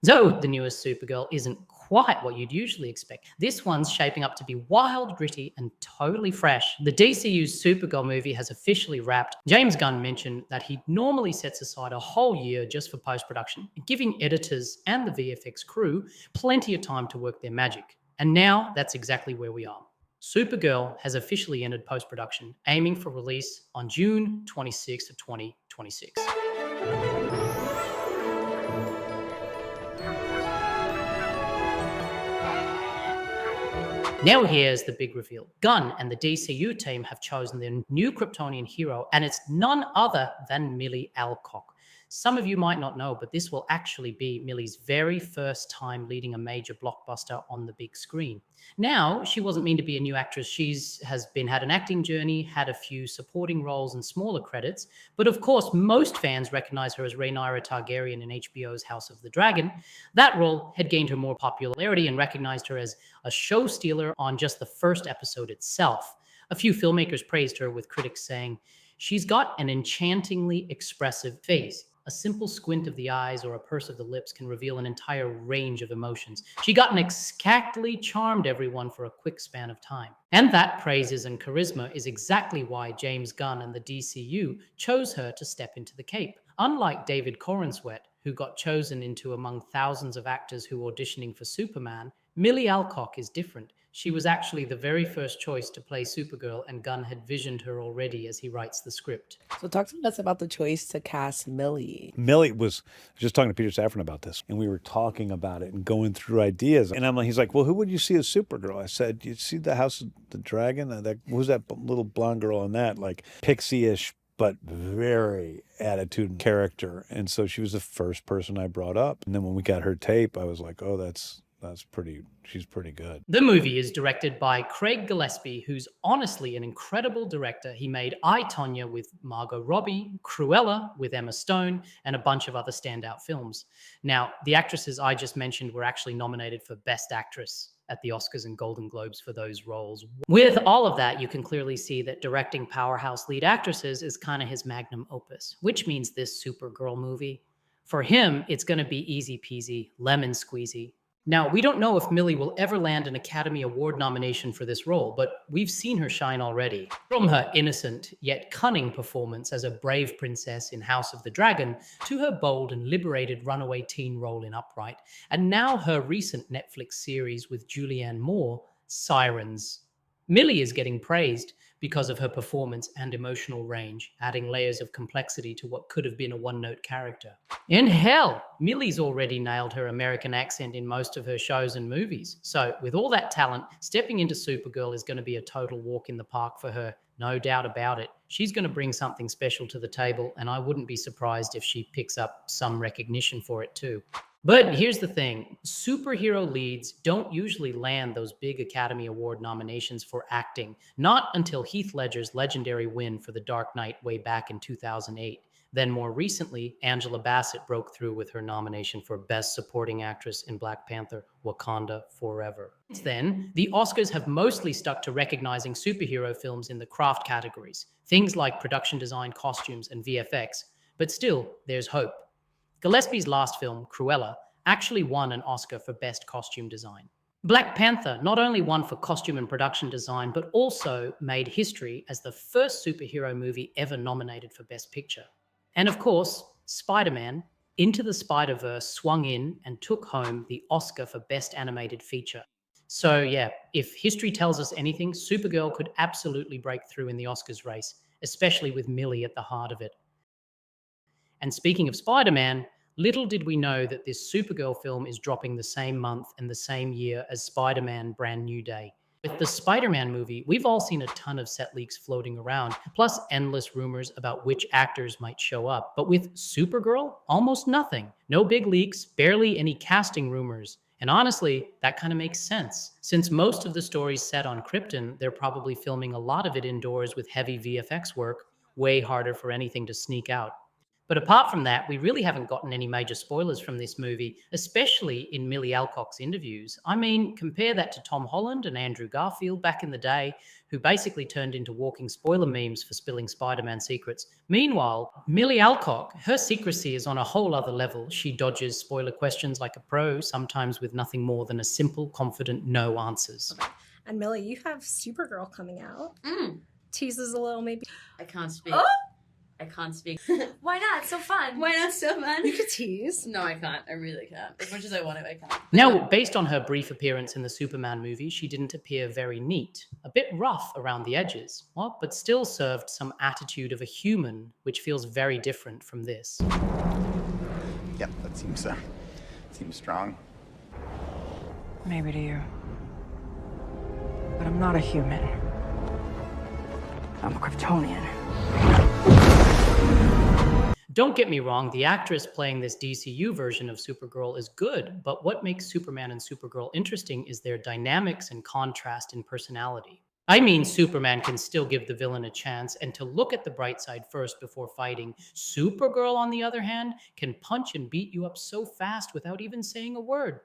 Though the newest Supergirl isn't quite what you'd usually expect, this one's shaping up to be wild, gritty, and totally fresh. The DCU Supergirl movie has officially wrapped. James Gunn mentioned that he normally sets aside a whole year just for post production, giving editors and the VFX crew plenty of time to work their magic. And now that's exactly where we are. Supergirl has officially entered post production, aiming for release on June 26th of 2026. Now here's the big reveal. Gunn and the DCU team have chosen their new Kryptonian hero, and it's none other than Millie Alcock. Some of you might not know, but this will actually be Millie's very first time leading a major blockbuster on the big screen. Now, she wasn't meant to be a new actress. Had an acting journey, had a few supporting roles and smaller credits, but of course, most fans recognize her as Rhaenyra Targaryen in HBO's House of the Dragon. That role had gained her more popularity and recognized her as a show stealer on just the first episode itself. A few filmmakers praised her, with critics saying, "She's got an enchantingly expressive face. A simple squint of the eyes or a purse of the lips can reveal an entire range of emotions. She got an exactly charmed everyone for a quick span of time." And that praises and charisma is exactly why James Gunn and the DCU chose her to step into the cape. Unlike David Corenswet, who got chosen into among thousands of actors who were auditioning for Superman, Millie Alcock is different. She was actually the very first choice to play Supergirl, and Gunn had visioned her already as he writes the script. So talk to us about the choice to cast Millie. Millie was just talking to Peter Safran about this, and we were talking about it and going through ideas. And he's like, "Well, who would you see as Supergirl?" I said, "You see the House of the Dragon? Who's that little blonde girl on that? Like pixie-ish, but very attitude and character." And so she was the first person I brought up. And then when we got her tape, I was like, "Oh, she's pretty good." The movie is directed by Craig Gillespie, who's honestly an incredible director. He made I, Tonya with Margot Robbie, Cruella with Emma Stone, and a bunch of other standout films. Now, the actresses I just mentioned were actually nominated for Best Actress at the Oscars and Golden Globes for those roles. With all of that, you can clearly see that directing powerhouse lead actresses is kind of his magnum opus, which means this Supergirl movie, for him, it's going to be easy peasy, lemon squeezy. Now, we don't know if Millie will ever land an Academy Award nomination for this role, but we've seen her shine already. From her innocent yet cunning performance as a brave princess in House of the Dragon, to her bold and liberated runaway teen role in Upright, and now her recent Netflix series with Julianne Moore, Sirens. Millie is getting praised because of her performance and emotional range, adding layers of complexity to what could have been a one-note character. And hell, Millie's already nailed her American accent in most of her shows and movies. So with all that talent, stepping into Supergirl is going to be a total walk in the park for her, no doubt about it. She's going to bring something special to the table, and I wouldn't be surprised if she picks up some recognition for it too. But here's the thing, superhero leads don't usually land those big Academy Award nominations for acting, not until Heath Ledger's legendary win for The Dark Knight way back in 2008. Then more recently, Angela Bassett broke through with her nomination for Best Supporting Actress in Black Panther: Wakanda Forever. Since then, the Oscars have mostly stuck to recognizing superhero films in the craft categories, things like production design, costumes, and VFX. But still, there's hope. Gillespie's last film, Cruella, actually won an Oscar for Best Costume Design. Black Panther not only won for costume and production design, but also made history as the first superhero movie ever nominated for Best Picture. And of course, Spider-Man, Into the Spider-Verse swung in and took home the Oscar for Best Animated Feature. So yeah, if history tells us anything, Supergirl could absolutely break through in the Oscars race, especially with Millie at the heart of it. And speaking of Spider-Man, little did we know that this Supergirl film is dropping the same month and the same year as Spider-Man Brand New Day. With the Spider-Man movie, we've all seen a ton of set leaks floating around, plus endless rumors about which actors might show up. But with Supergirl, almost nothing. No big leaks, barely any casting rumors. And honestly, that kind of makes sense. Since most of the story's set on Krypton, they're probably filming a lot of it indoors with heavy VFX work, way harder for anything to sneak out. But apart from that, we really haven't gotten any major spoilers from this movie, especially in Millie Alcock's interviews. I mean, compare that to Tom Holland and Andrew Garfield back in the day, who basically turned into walking spoiler memes for spilling Spider-Man secrets. Meanwhile, Millie Alcock, her secrecy is on a whole other level. She dodges spoiler questions like a pro, sometimes with nothing more than a simple, confident no answers. And Millie, you have Supergirl coming out. Teases a little, maybe. I can't speak. Oh! I can't speak. Why not? It's so fun. Why not so fun? You could tease. No, I can't. I really can't. As much as I want to, I can't. Now, based on her brief appearance in the Superman movie, she didn't appear very neat, a bit rough around the edges, but still served some attitude of a human, which feels very different from this. Yep, that seems strong. Maybe to you. But I'm not a human. I'm a Kryptonian. Don't get me wrong, the actress playing this DCU version of Supergirl is good, but what makes Superman and Supergirl interesting is their dynamics and contrast in personality. I mean, Superman can still give the villain a chance and to look at the bright side first before fighting. Supergirl, on the other hand, can punch and beat you up so fast without even saying a word.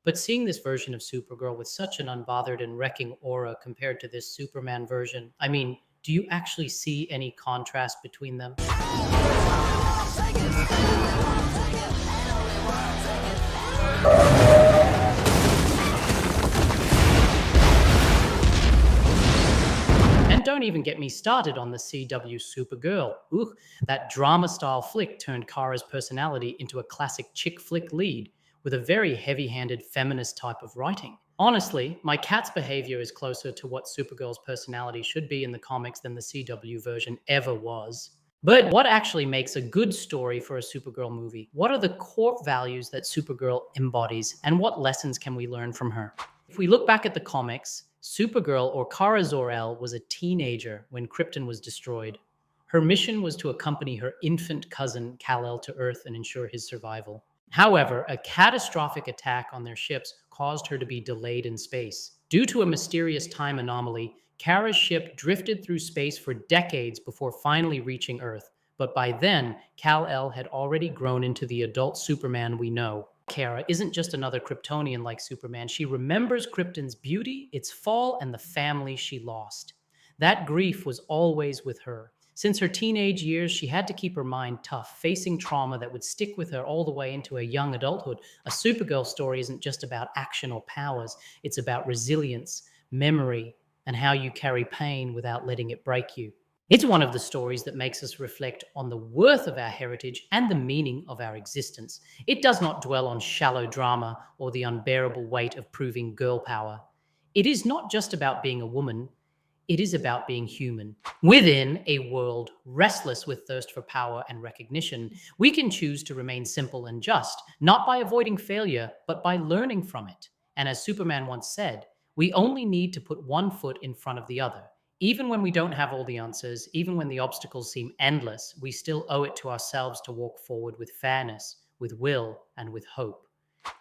But seeing this version of Supergirl with such an unbothered and wrecking aura compared to this Superman version, I mean, do you actually see any contrast between them? And don't even get me started on the CW Supergirl. Ooh, that drama-style flick turned Kara's personality into a classic chick flick lead with a very heavy-handed feminist type of writing. Honestly, my cat's behavior is closer to what Supergirl's personality should be in the comics than the CW version ever was. But what actually makes a good story for a Supergirl movie? What are the core values that Supergirl embodies, and what lessons can we learn from her? If we look back at the comics, Supergirl, or Kara Zor-El, was a teenager when Krypton was destroyed. Her mission was to accompany her infant cousin Kal-El to Earth and ensure his survival. However, a catastrophic attack on their ships caused her to be delayed in space. Due to a mysterious time anomaly, Kara's ship drifted through space for decades before finally reaching Earth. But by then, Kal-El had already grown into the adult Superman we know. Kara isn't just another Kryptonian like Superman. She remembers Krypton's beauty, its fall, and the family she lost. That grief was always with her. Since her teenage years, she had to keep her mind tough, facing trauma that would stick with her all the way into her young adulthood. A Supergirl story isn't just about action or powers. It's about resilience, memory, and how you carry pain without letting it break you. It's one of the stories that makes us reflect on the worth of our heritage and the meaning of our existence. It does not dwell on shallow drama or the unbearable weight of proving girl power. It is not just about being a woman. It is about being human. Within a world restless with thirst for power and recognition, we can choose to remain simple and just, not by avoiding failure, but by learning from it. And as Superman once said, we only need to put one foot in front of the other. Even when we don't have all the answers, even when the obstacles seem endless, we still owe it to ourselves to walk forward with fairness, with will, and with hope.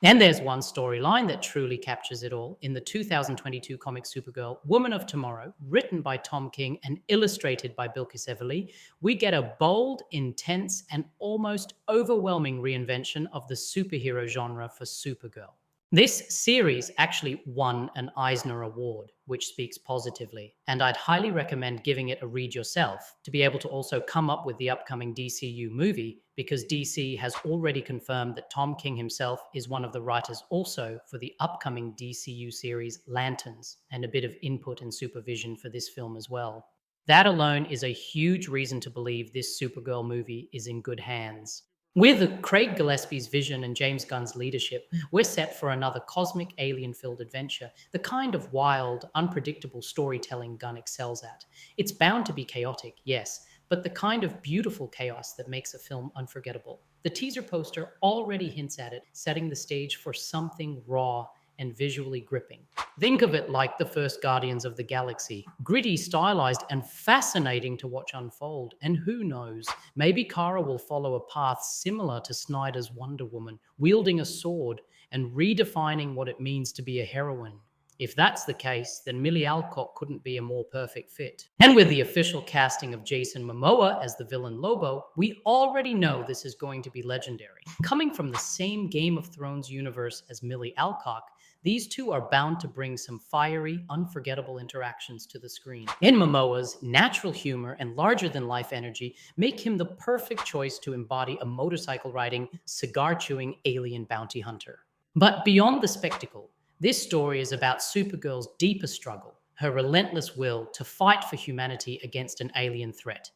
And there's one storyline that truly captures it all. In the 2022 comic Supergirl, Woman of Tomorrow, written by Tom King and illustrated by Bilquis Evely, we get a bold, intense, and almost overwhelming reinvention of the superhero genre for Supergirl. This series actually won an Eisner Award, which speaks positively, and I'd highly recommend giving it a read yourself to be able to also come up with the upcoming DCU movie, because DC has already confirmed that Tom King himself is one of the writers also for the upcoming DCU series Lanterns, and a bit of input and supervision for this film as well. That alone is a huge reason to believe this Supergirl movie is in good hands. With Craig Gillespie's vision and James Gunn's leadership, we're set for another cosmic, alien-filled adventure, the kind of wild, unpredictable storytelling Gunn excels at. It's bound to be chaotic, yes, but the kind of beautiful chaos that makes a film unforgettable. The teaser poster already hints at it, setting the stage for something raw and visually gripping. Think of it like the first Guardians of the Galaxy. Gritty, stylized, and fascinating to watch unfold. And who knows, maybe Kara will follow a path similar to Snyder's Wonder Woman, wielding a sword and redefining what it means to be a heroine. If that's the case, then Millie Alcock couldn't be a more perfect fit. And with the official casting of Jason Momoa as the villain Lobo, we already know this is going to be legendary. Coming from the same Game of Thrones universe as Millie Alcock, these two are bound to bring some fiery, unforgettable interactions to the screen. And Momoa's natural humor and larger-than-life energy make him the perfect choice to embody a motorcycle-riding, cigar-chewing alien bounty hunter. But beyond the spectacle, this story is about Supergirl's deeper struggle, her relentless will to fight for humanity against an alien threat.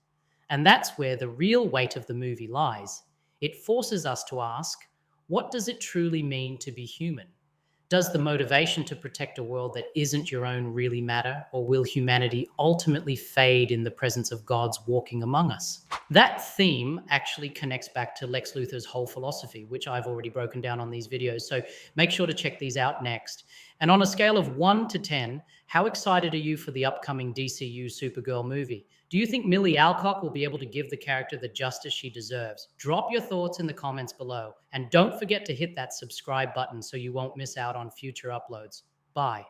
And that's where the real weight of the movie lies. It forces us to ask, what does it truly mean to be human? Does the motivation to protect a world that isn't your own really matter, or will humanity ultimately fade in the presence of gods walking among us? That theme actually connects back to Lex Luthor's whole philosophy, which I've already broken down on these videos, so make sure to check these out next. And on a scale of 1 to 10, how excited are you for the upcoming DCU Supergirl movie? Do you think Millie Alcock will be able to give the character the justice she deserves? Drop your thoughts in the comments below. And don't forget to hit that subscribe button so you won't miss out on future uploads. Bye.